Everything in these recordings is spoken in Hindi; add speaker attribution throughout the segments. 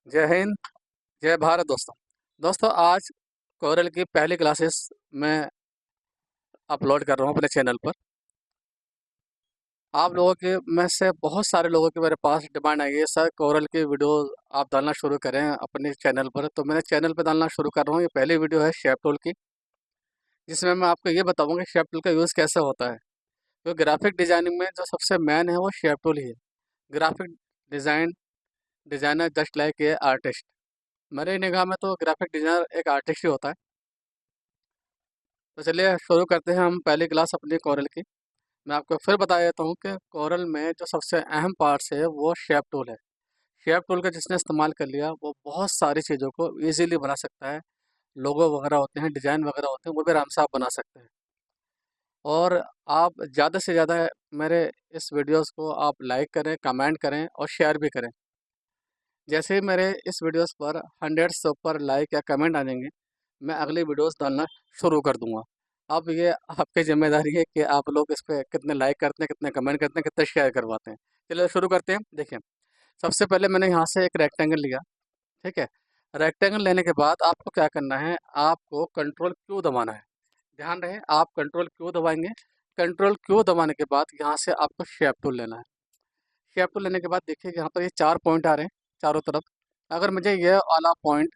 Speaker 1: जय हिंद। जय भारत दोस्तों। दोस्तों आज कोरल की पहली क्लासेस मैं अपलोड कर रहा हूँ अपने चैनल पर। आप लोगों के में से बहुत सारे लोगों के मेरे पास डिमांड आई है, सर कोरल की वीडियो आप डालना शुरू करें अपने चैनल पर। तो मैंने चैनल पर डालना शुरू कर रहा हूँ। ये पहली वीडियो है शेप टूल की, जिसमें मैं आपको ये बताऊँगा कि शेप टूल का यूज़ कैसे होता है। तो ग्राफिक डिजाइनिंग में जो सबसे मेन है वो शेप टूल ही है। Graphic design designer just like a artist. मेरे निगाह में तो ग्राफिक डिज़ाइनर एक आर्टिस्ट ही होता है। तो चलिए शुरू करते हैं हम पहली क्लास अपनी कोरल की। मैं आपको फिर बता देता हूँ कि कोरल में जो सबसे अहम पार्ट्स है वो शेप टूल है। शेप टूल का जिसने इस्तेमाल कर लिया वो बहुत सारी चीज़ों को इजीली बना सकता है। लोगो वगैरह होते हैं, डिज़ाइन वगैरह होते हैं, वो भी आराम से आप बना सकते हैं। और आप ज़्यादा से ज़्यादा मेरे इस वीडियोस को आप लाइक करें, कमेंट करें और शेयर भी करें। जैसे ही मेरे इस वीडियोस पर 100 से ऊपर लाइक या कमेंट आ जाएंगे, मैं अगली वीडियोस डालना शुरू कर दूंगा। अब ये आपकी जिम्मेदारी है कि आप लोग इस पे कितने लाइक करते हैं, कितने कमेंट करते हैं, कितने शेयर करवाते हैं। चलिए शुरू करते हैं। देखिए, सबसे पहले मैंने यहाँ से एक रेक्टेंगल लिया। ठीक है, रेक्टेंगल लेने के बाद आपको क्या करना है, आपको कंट्रोल क्यू दबाना है। ध्यान रहे, आप कंट्रोल क्यू दबाएंगे। कंट्रोल क्यू दबाने के बाद यहाँ से आपको शेप टूल लेना है। शेप टूल लेने के बाद देखिए यहाँ पर ये 4 पॉइंट आ रहे हैं चारों तरफ। अगर मुझे ये वाला पॉइंट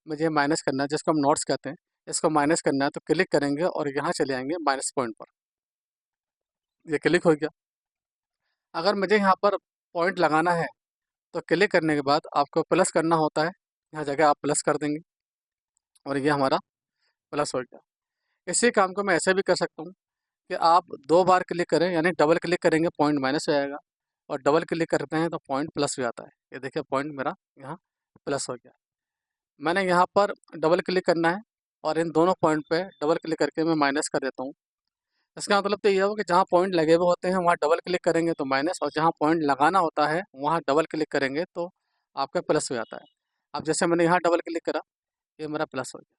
Speaker 1: मुझे माइनस करना है, जिसको हम नोट्स कहते हैं, इसको माइनस करना है, तो क्लिक करेंगे और यहाँ चले आएंगे माइनस पॉइंट पर। ये क्लिक हो गया। अगर मुझे यहाँ पर पॉइंट लगाना है तो क्लिक करने के बाद आपको प्लस करना होता है। यहाँ जगह आप प्लस कर देंगे और ये हमारा प्लस हो गया। इसी काम को मैं ऐसे भी कर सकता हूँ कि आप 2 बार क्लिक करें, यानी डबल क्लिक करेंगे पॉइंट माइनस हो जाएगा, और डबल क्लिक करते हैं तो पॉइंट प्लस हो जाता है। ये देखिए पॉइंट मेरा यहाँ प्लस हो गया। मैंने यहाँ पर डबल क्लिक करना है और इन दोनों पॉइंट पे डबल क्लिक करके मैं माइनस कर देता हूँ। इसका मतलब तो ये हो कि जहाँ पॉइंट लगे हुए होते हैं वहाँ डबल क्लिक करेंगे तो माइनस, और जहाँ पॉइंट लगाना होता है वहाँ डबल क्लिक करेंगे तो आपका प्लस हो जाता है। अब जैसे मैंने यहाँ डबल क्लिक करा, ये मेरा प्लस हो गया।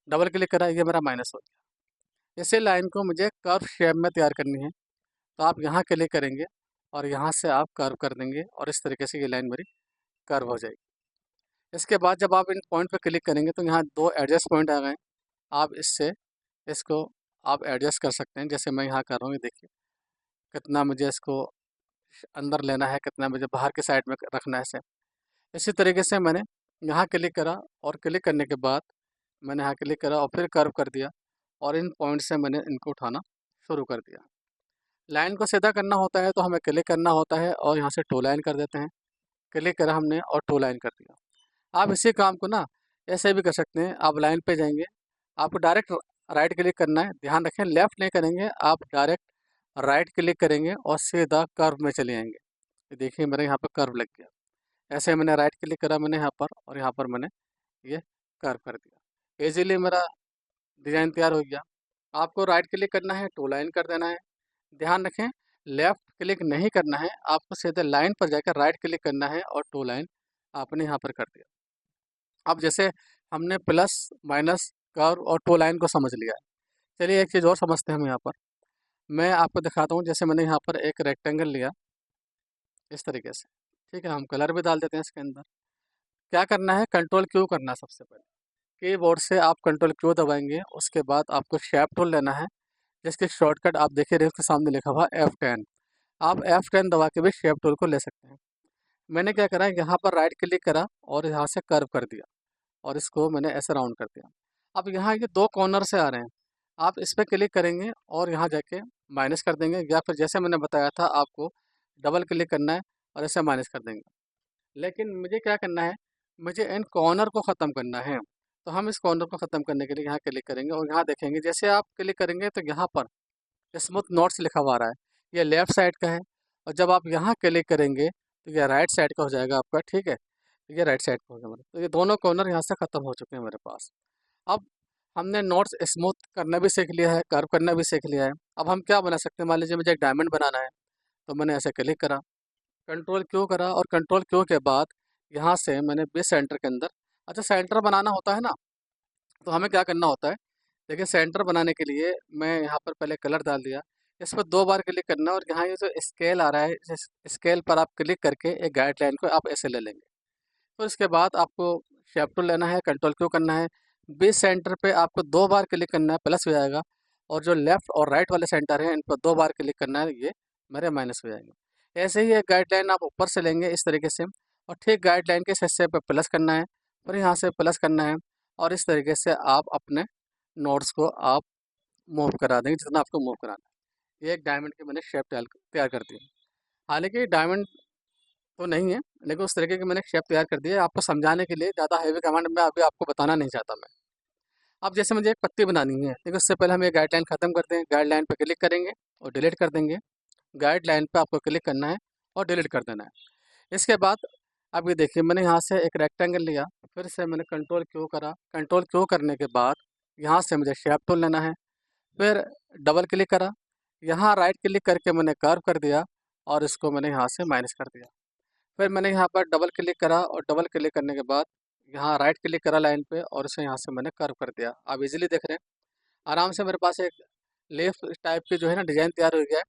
Speaker 1: डबल क्लिक करा, ये मेरा माइनस हो गया। इसी लाइन को मुझे कर्व शेप में तैयार करनी है। तो आप यहाँ क्लिक करेंगे और यहाँ से आप कर्व कर देंगे और इस तरीके से ये लाइन मेरी कर्व हो जाएगी। इसके बाद जब आप इन पॉइंट पर क्लिक करेंगे तो यहाँ 2 एडजस्ट पॉइंट आ गए। आप इससे इसको आप एडजस्ट कर सकते हैं, जैसे मैं यहाँ कर रहा हूँ। ये देखिए कितना मुझे इसको अंदर लेना है, कितना मुझे बाहर के साइड में रखना है इसे। इसी तरीके से मैंने यहाँ क्लिक करा और क्लिक करने के बाद मैंने यहाँ क्लिक करा और फिर कर्व कर दिया, और इन पॉइंट से मैंने इनको उठाना शुरू कर दिया। लाइन को सीधा करना होता है तो हमें क्लिक करना होता है और यहाँ से टू लाइन कर देते हैं। क्लिक करा हमने और टू लाइन कर दिया। आप इसी काम को ना ऐसे भी कर सकते हैं। आप लाइन पे जाएंगे, आपको डायरेक्ट राइट क्लिक करना है। ध्यान रखें, लेफ़्ट नहीं करेंगे, आप डायरेक्ट राइट क्लिक करेंगे और सीधा कर्व में चले आएंगे। ये देखिए मेरे यहाँ पर कर्व लग गया। ऐसे मैंने राइट क्लिक करा मैंने यहाँ पर, और यहाँ पर मैंने ये कर्व कर दिया। इजीली मेरा डिज़ाइन तैयार हो गया। आपको राइट क्लिक करना है, टू लाइन कर देना है। ध्यान रखें, लेफ़्ट क्लिक नहीं करना है, आपको सीधे लाइन पर जाकर राइट क्लिक करना है और टू लाइन आपने यहाँ पर कर दिया। अब जैसे हमने प्लस माइनस कर्व और टू लाइन को समझ लिया है, चलिए एक चीज़ और समझते हैं हम यहाँ पर। मैं आपको दिखाता हूँ। जैसे मैंने यहाँ पर एक रेक्टेंगल लिया इस तरीके से। ठीक है, हम कलर भी डाल देते हैं इसके अंदर। क्या करना है, कंट्रोल क्यू करना है सबसे पहले। कीबोर्ड से आप कंट्रोल क्यू दबाएंगे, उसके बाद आपको शेप टूल लेना है, जिसके शॉर्टकट आप देख ही रहे हैं, उसके सामने लिखा हुआ F10। आप F10 दबा के भी शेप टूल को ले सकते हैं। मैंने क्या करा, यहाँ पर राइट क्लिक करा और यहाँ से कर्व कर दिया और इसको मैंने ऐसे राउंड कर दिया। अब यहाँ ये 2 कॉर्नर से आ रहे हैं, आप इस पर क्लिक करेंगे और यहाँ जाके माइनस कर देंगे, या फिर जैसे मैंने बताया था आपको डबल क्लिक करना है और ऐसे माइनस कर देंगे। लेकिन मुझे क्या करना है, मुझे इन कॉर्नर को ख़त्म करना है। तो हम इस कॉर्नर को ख़त्म करने के लिए यहाँ क्लिक करेंगे और यहाँ देखेंगे, जैसे आप क्लिक करेंगे तो यहाँ पर स्मूथ नोट्स लिखा हुआ आ रहा है, ये लेफ़्ट साइड का है। और जब आप यहाँ क्लिक करेंगे तो ये राइट साइड का हो जाएगा आपका। ठीक है, तो ये राइट साइड का हो गया मेरा। तो ये दोनों कॉर्नर यहाँ से ख़त्म हो चुके हैं मेरे पास। अब हमने नोट्स स्मूथ करना भी सीख लिया है, कर्व करना भी सीख लिया है। अब हम क्या बना सकते हैं, मान लीजिए मुझे एक डायमंड बनाना है, तो मैंने ऐसे क्लिक करा, कंट्रोल क्यू करा, और कंट्रोल क्यू के बाद यहाँ से मैंने बी सेंटर के अंदर, अच्छा सेंटर बनाना होता है ना, तो हमें क्या करना होता है। देखिए सेंटर बनाने के लिए मैं यहाँ पर पहले कलर डाल दिया, इस पर 2 बार क्लिक करना है और यहाँ ये जो स्केल आ रहा है, इस स्केल पर आप क्लिक करके एक गाइडलाइन को आप ऐसे ले लेंगे। फिर उसके बाद आपको शेप टूल लेना है, कंट्रोल क्यू करना है, बीच सेंटर पे आपको 2 बार क्लिक करना है, प्लस हो जाएगा। और जो लेफ्ट और राइट वाले सेंटर हैं इन पर 2 बार क्लिक करना है, ये मेरे माइनस हो जाएंगे। ऐसे ही एक गाइडलाइन आप ऊपर से लेंगे इस तरीके से, और ठीक गाइडलाइन के इस हिस्से पे प्लस करना है, फिर यहाँ से प्लस करना है, और इस तरीके से आप अपने नोट्स को आप मूव करा देंगे जितना आपको मूव कराना है। ये एक डायमंड की मैंने शेप तैयार कर दी है। हालांकि डायमंड तो नहीं है, लेकिन उस तरीके की मैंने शेप तैयार कर दी है आपको समझाने के लिए। ज़्यादा हैवी कमांड में अभी आपको बताना नहीं चाहता मैं। अब जैसे मुझे एक पत्ती बनानी है, लेकिन उससे पहले हम ये गाइडलाइन ख़त्म करते हैं। गाइडलाइन पे क्लिक करेंगे और डिलीट कर देंगे। गाइडलाइन पे आपको क्लिक करना है और डिलीट कर देना है। इसके बाद अब ये देखिए, मैंने यहाँ से एक रेक्टेंगल लिया, फिर से मैंने कंट्रोल क्यू करा। कंट्रोल क्यू करने के बाद यहाँ से मुझे शेप टूल लेना है, फिर डबल क्लिक करा, यहाँ राइट क्लिक करके मैंने कर्व कर दिया, और इसको मैंने यहाँ से माइनस कर दिया। फिर मैंने यहाँ पर डबल क्लिक करा, और डबल क्लिक करने के बाद यहाँ राइट क्लिक करा लाइन पे, और इसे यहाँ से मैंने कर्व कर दिया। आप इजीली देख रहे हैं, आराम से मेरे पास एक लीफ टाइप की जो है ना डिज़ाइन तैयार हो गया है।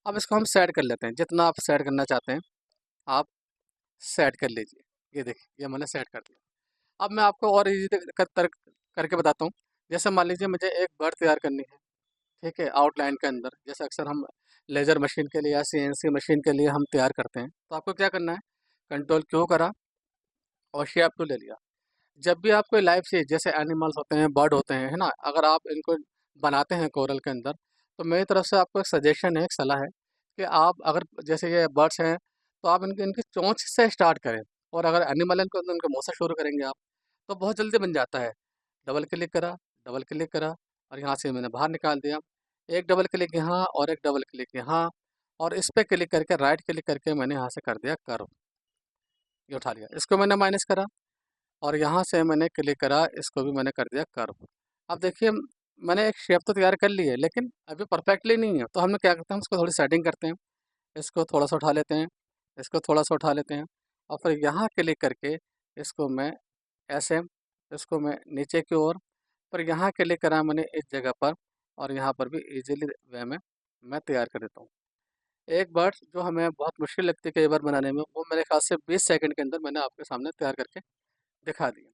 Speaker 1: अब इसको हम सेट कर लेते हैं, जितना आप सेट करना चाहते हैं आप सेट कर लीजिए। ये देखिए, ये मैंने सेट कर दिया। अब मैं आपको और इजी करके बताता हूँ। जैसे मान लीजिए मुझे एक बर्ड तैयार करनी है, ठीक है, आउटलाइन के अंदर, जैसे अक्सर हम लेज़र मशीन के लिए या सीएनसी मशीन के लिए हम तैयार करते हैं। तो आपको क्या करना है, कंट्रोल क्यू करा और शेप टूल ले लिया। जब भी आप कोई लाइव चीज़ जैसे एनिमल्स होते हैं, बर्ड होते हैं, है ना, अगर आप इनको बनाते हैं कोरल के अंदर, तो मेरी तरफ से आपको एक सजेशन है, एक सलाह है कि आप अगर जैसे ये बर्ड्स हैं, तो आप इनकी इनकी चोंच से स्टार्ट करें। और अगर एनिमल है तो उनके मुँह से शुरू करेंगे आप, तो बहुत जल्दी बन जाता है। डबल क्लिक करा, डबल क्लिक करा, और यहाँ से मैंने बाहर निकाल दिया। एक डबल क्लिक यहाँ और एक डबल क्लिक यहाँ, और इस पे क्लिक करके राइट क्लिक करके मैंने यहाँ से कर दिया कर्व, ये उठा लिया। इसको मैंने माइनस करा, और यहाँ से मैंने क्लिक करा, इसको भी मैंने कर दिया कर्व। अब देखिए, मैंने एक शेप तो तैयार कर ली है, लेकिन अभी परफेक्टली नहीं है। तो हमने क्या करते हैं, उसको थोड़ी सेटिंग करते हैं। इसको थोड़ा सा उठा लेते हैं, इसको थोड़ा सा उठा लेते हैं, और फिर यहाँ क्लिक करके इसको मैं ऐसे, इसको मैं नीचे की ओर, पर यहाँ क्लिक करा मैंने इस जगह पर, और यहाँ पर भी इजीली वे में मैं तैयार कर देता हूँ। एक बर्ड जो हमें बहुत मुश्किल लगती है कई बार बनाने में, वो मेरे ख्याल से 20 सेकंड के अंदर मैंने आपके सामने तैयार करके दिखा दिया।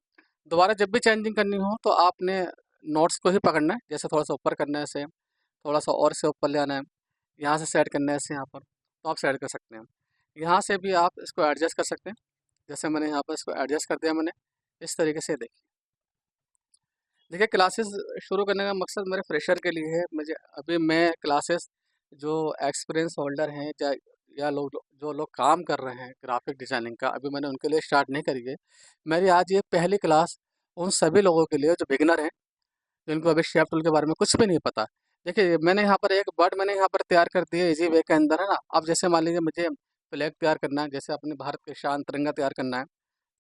Speaker 1: दोबारा जब भी चेंजिंग करनी हो तो आपने नोट्स को ही पकड़ना है, जैसे थोड़ा सा ऊपर करना है इसे, थोड़ा सा और से ऊपर ले आना है, यहाँ से सेट करना है इसे यहाँ पर, तो आप सेट कर सकते हैं। यहाँ से भी आप इसको एडजस्ट कर सकते हैं, जैसे मैंने यहाँ पर इसको एडजस्ट कर दिया मैंने, इस तरीके से। देखिए, क्लासेस शुरू करने का मकसद मेरे फ्रेशर के लिए है। मुझे अभी मैं क्लासेस जो एक्सपीरियंस होल्डर हैं या लोग जो लोग काम कर रहे हैं ग्राफिक डिज़ाइनिंग का, अभी मैंने उनके लिए स्टार्ट नहीं करी है। मेरी आज ये पहली क्लास उन सभी लोगों के लिए जो बिगिनर हैं, जिनको अभी शेप टूल के बारे में कुछ भी नहीं पता। देखिए, मैंने यहाँ पर एक बर्ड मैंने यहाँ पर तैयार कर दिया इजी वे के अंदर, है ना। अब जैसे मान लीजिए मुझे फ्लैग तैयार करना है, जैसे अपने भारत के शान तिरंगा तैयार करना है,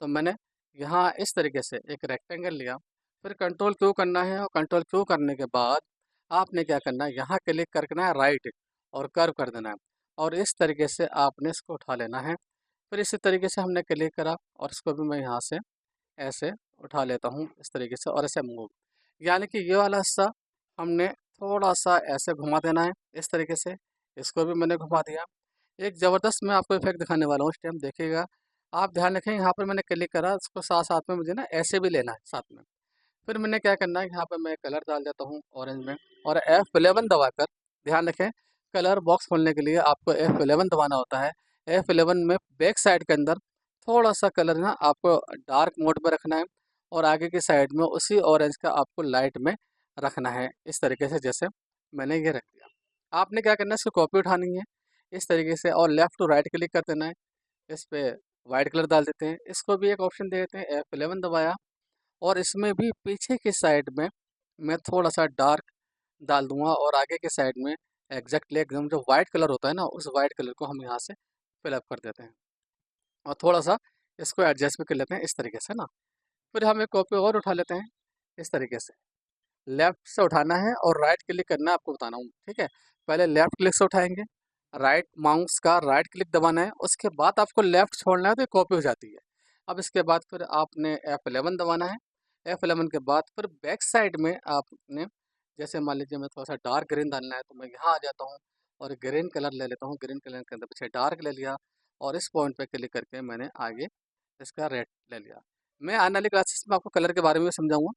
Speaker 1: तो मैंने यहाँ इस तरीके से एक रेक्टेंगल लिया, फिर कंट्रोल क्यू करना है, और कंट्रोल क्यू करने के बाद आपने क्या करना है, यहाँ क्लिक करना है राइट, और कर्व कर देना है, और इस तरीके से आपने इसको उठा लेना है। फिर इसी तरीके से हमने क्लिक करा, और इसको भी मैं यहाँ से ऐसे उठा लेता हूँ इस तरीके से, और ऐसे मूव, यानी कि ये वाला हिस्सा हमने थोड़ा सा ऐसे घुमा देना है इस तरीके से। इसको भी मैंने घुमा दिया। एक ज़बरदस्त मैं आपको इफेक्ट दिखाने वाला हूँ इस टाइम, देखिएगा। आप ध्यान रखें, यहाँ पर मैंने क्लिक करा, इसको साथ साथ में मुझे ना ऐसे भी लेना है साथ में। फिर मैंने क्या करना है, यहाँ पर मैं कलर डाल देता हूँ ऑरेंज में, और F11 दबाकर, ध्यान रखें, कलर बॉक्स खोलने के लिए आपको F11 दबाना होता है। F11 में बैक साइड के अंदर थोड़ा सा कलर ना आपको डार्क मोड में रखना है, और आगे की साइड में उसी ऑरेंज का आपको लाइट में रखना है, इस तरीके से जैसे मैंने ये रख दिया। आपने क्या करना है, इसको कॉपी उठानी है इस तरीके से, और लेफ़्ट टू राइट क्लिक कर देना है। इस पे वाइट कलर डाल देते हैं, इसको भी एक ऑप्शन दे देते हैं, F11 दबाया, और इसमें भी पीछे की साइड में मैं थोड़ा सा डार्क डाल दूंगा, और आगे की साइड में एग्जैक्टली एकदम जो वाइट कलर होता है ना, उस वाइट कलर को हम यहाँ से फिलअप कर देते हैं, और थोड़ा सा इसको एडजस्ट भी कर लेते हैं इस तरीके से ना। फिर हम एक कॉपी और उठा लेते हैं इस तरीके से। लेफ्ट से उठाना है और राइट क्लिक करना है, आपको बताना हूँ, ठीक है। पहले लेफ्ट क्लिक से उठाएंगे, राइट माउस का राइट क्लिक दबाना है, उसके बाद आपको लेफ्ट छोड़ना है, तो ये कॉपी हो जाती है। अब इसके बाद फिर आपने F11 दबाना है। F11 के बाद फिर बैक साइड में आपने, जैसे मान लीजिए मैं थोड़ा सा डार्क ग्रीन डालना है, तो मैं यहाँ आ जाता हूँ और ग्रीन कलर ले लेता हूँ। ग्रीन कलर के अंदर पीछे डार्क ले लिया, और इस पॉइंट पे क्लिक करके मैंने आगे इसका रेड ले लिया। मैं आने वाली क्लासेस में आपको कलर के बारे में भी समझाऊंगा।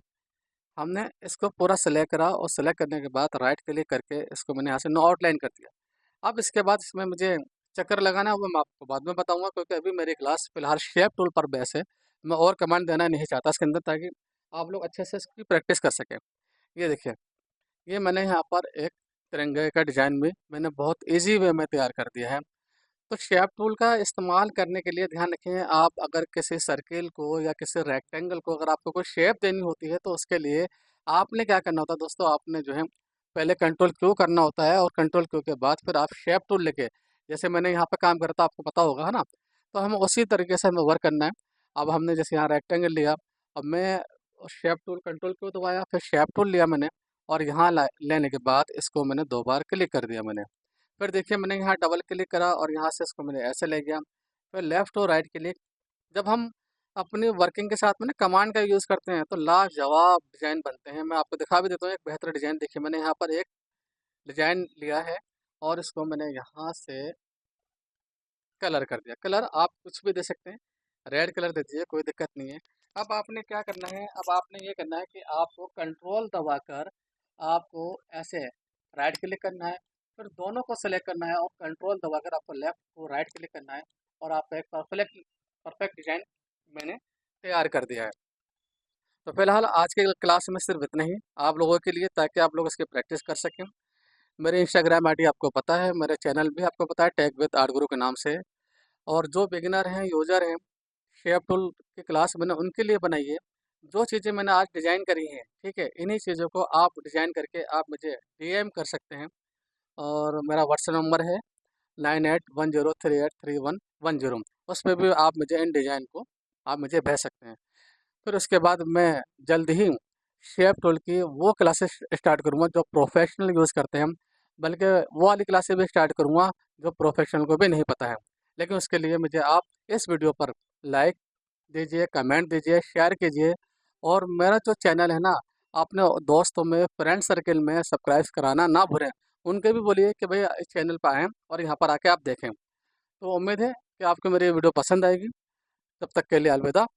Speaker 1: हमने इसको पूरा सेलेक्ट करा और सेलेक्ट करने के बाद राइट क्लिक करके इसको मैंने यहाँ से नो आउटलाइन कर दिया। अब इसके बाद इसमें मुझे चक्कर लगाना है वो मैं आपको बाद में बताऊंगा, क्योंकि अभी मेरी क्लास फिलहाल शेप टूल पर बेस है। मैं और कमांड देना नहीं चाहता इसके अंदर, ताकि आप लोग अच्छे से इसकी प्रैक्टिस कर सकें। ये देखिए, ये मैंने यहाँ पर एक तिरंगे का डिज़ाइन भी मैंने बहुत ईजी वे में तैयार कर दिया है। तो शेप टूल का इस्तेमाल करने के लिए ध्यान रखें, आप अगर किसी सर्किल को या किसी रेक्टेंगल को अगर आपको कोई शेप देनी होती है, तो उसके लिए आपने क्या करना होता है दोस्तों, आपने जो है पहले कंट्रोल क्यू करना होता है, और कंट्रोल क्यू के बाद फिर आप शेप टूल लेके, जैसे मैंने यहाँ पे काम करा था आपको पता होगा, है ना। तो हमें उसी तरीके से हमें वर्क करना है। अब हमने जैसे यहाँ रेक्टेंगल लिया, अब मैं शेप टूल कंट्रोल क्यू दबाया, फिर शेप टूल लिया मैंने, और यहाँ लेने के बाद इसको मैंने 2 बार क्लिक कर दिया मैंने। फिर देखिए मैंने यहाँ डबल क्लिक करा और यहाँ से इसको मैंने ऐसे ले गया। फिर लेफ़्ट और राइट क्लिक। जब हम अपनी वर्किंग के साथ में ना कमांड का यूज़ करते हैं तो लाजवाब डिज़ाइन बनते हैं। मैं आपको दिखा भी देता हूँ एक बेहतर डिज़ाइन। देखिए मैंने यहाँ पर एक डिज़ाइन लिया है और इसको मैंने यहाँ से कलर कर दिया। कलर आप कुछ भी दे सकते हैं, रेड कलर दे दीजिए, कोई दिक्कत नहीं है। अब आपने क्या करना है, अब आपने ये करना है कि आपको कंट्रोल दबाकर आपको ऐसे राइट क्लिक करना है, फिर दोनों को सेलेक्ट करना है और कंट्रोल दबाकर आपको लेफ्ट को राइट क्लिक करना है, और आपका एक परफेक्ट परफेक्ट डिजाइन मैंने तैयार कर दिया है। तो फिलहाल आज के क्लास में सिर्फ इतना ही आप लोगों के लिए, ताकि आप लोग इसकी प्रैक्टिस कर सकें। मेरे इंस्टाग्राम आईडी आपको पता है, मेरे चैनल भी आपको पता है, टेक विद आर्ट गुरु के नाम से। और जो बिगिनर हैं, यूज़र हैं, शेप टूल की क्लास मैंने उनके लिए बनाई है। जो चीज़ें मैंने आज डिज़ाइन करी हैं, ठीक है, इन्हीं चीज़ों को आप डिज़ाइन करके आप मुझे डीएम कर सकते हैं। और मेरा व्हाट्सएप नंबर है 9810383110। उस पे भी आप मुझे इन डिज़ाइन को आप मुझे भेज सकते हैं। फिर उसके बाद मैं जल्द ही शेप टूल की वो क्लासेस स्टार्ट करूँगा जो प्रोफेशनल यूज़ करते हैं, बल्कि वो वाली क्लासेस भी स्टार्ट करूँगा जो प्रोफेशनल को भी नहीं पता है। लेकिन उसके लिए मुझे आप इस वीडियो पर लाइक दीजिए, कमेंट दीजिए, शेयर कीजिए, और मेरा जो चैनल है ना, अपने दोस्तों में, फ्रेंड सर्किल में सब्सक्राइब कराना ना भूलें। उनके भी बोलिए कि भाई इस चैनल पर आएँ और यहाँ पर आके आप देखें। तो उम्मीद है कि आपको मेरी वीडियो पसंद आएगी। तब तक के लिए अलविदा,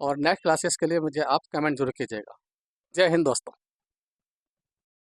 Speaker 1: और नेक्स्ट क्लासेस के लिए मुझे आप कमेंट जरूर कीजिएगा। जय हिंद दोस्तों।